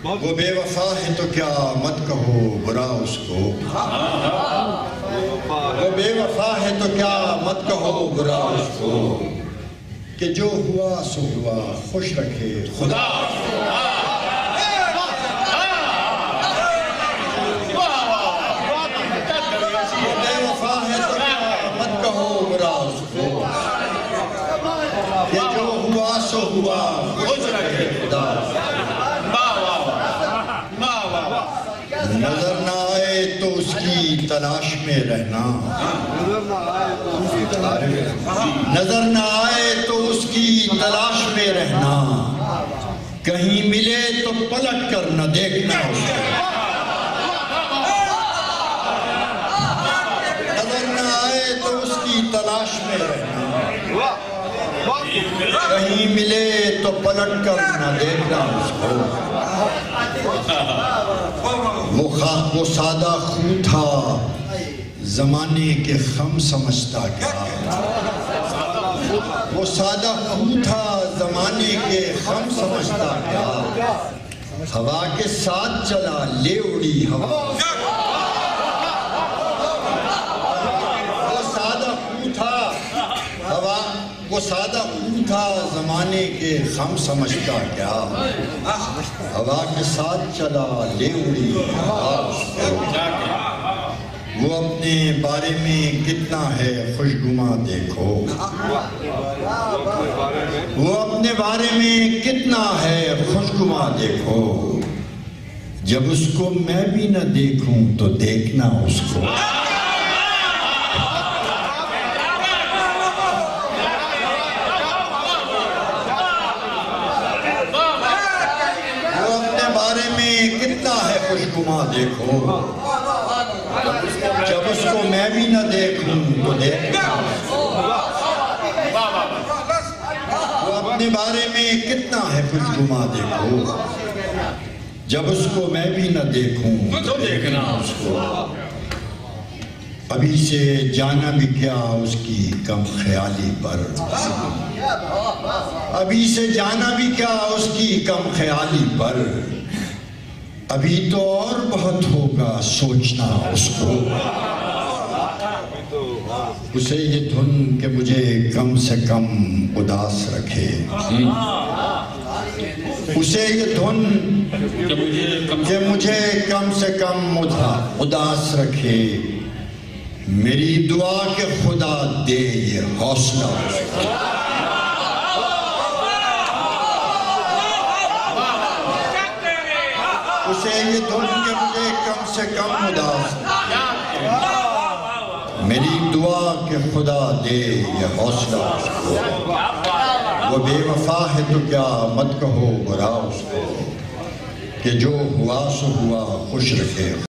وہ بے وفا ہے تو کیا مت کہو برا اس کو، وہ بے وفا ہے تو کیا مت کہو برا اس کو، کہ جو ہوا سو ہوا خوش رکھے خدا۔ وہ بے وفا ہے تو کیا مت کہو برا اس کو، کہ جو ہوا سو ہوا خوش رکھے خدا۔ نظر نہ آئے تو اس کی تلاش میں رہنا، نظر نہ آئے تو اس کی تلاش میں رہنا، کہیں ملے تو پلٹ کر نہ دیکھنا اس کو۔ نظر نہ آئے تو اس کی تلاش میں رہنا، کہیں ملے تو پلٹ کر نہ دیکھنا اس کو۔ وہ سادہ خوں تھا زمانے کے خم سمجھتا کیا، وہ سادہ خوں تھا زمانے کے خم سمجھتا کیا، ہوا کے ساتھ چلا لے اڑی ہوا۔ وہ سادہ خوں تھا وہ سادہ خوں تھا زمانے کے خم سمجھتا کیا، ہوا کے ساتھ چلا لے اڑی ہوا۔ وہ اپنے بارے میں کتنا ہے خوشگواں دیکھو، وہ اپنے بارے میں کتنا ہے خوشگواں دیکھو، جب اس کو میں بھی نہ دیکھوں تو دیکھنا اس کو۔ کتنا ہے خوشگواں دیکھو، جب اس کو میں بھی نہ دیکھوں تو دیکھنا۔ وہ اپنے بارے میں کتنا ہے خوشگواں دیکھو، جب اس کو میں بھی نہ دیکھوں تو دیکھنا اس کو۔ ابھی سے جانا بھی کیا اس کی کم خیالی پر، ابھی سے جانا بھی کیا اس کی کم خیالی پر، ابھی تو اور بہت ہوگا سوچنا اس کو۔ اسے یہ دھن کہ مجھے کم سے کم اداس رکھے، اسے یہ دھن کہ مجھے کم سے کم اداس رکھے، میری دعا کہ خدا دے یہ حوصلہ اس کو۔ اسے یہ دھن کہ مجھے کم سے کم اداس، میری دعا کہ خدا دے یہ حوصلہ اس کو۔ وہ بے وفا ہے تو کیا مت کہو برا اس کو، کہ جو ہوا سو ہوا خوش رکھے۔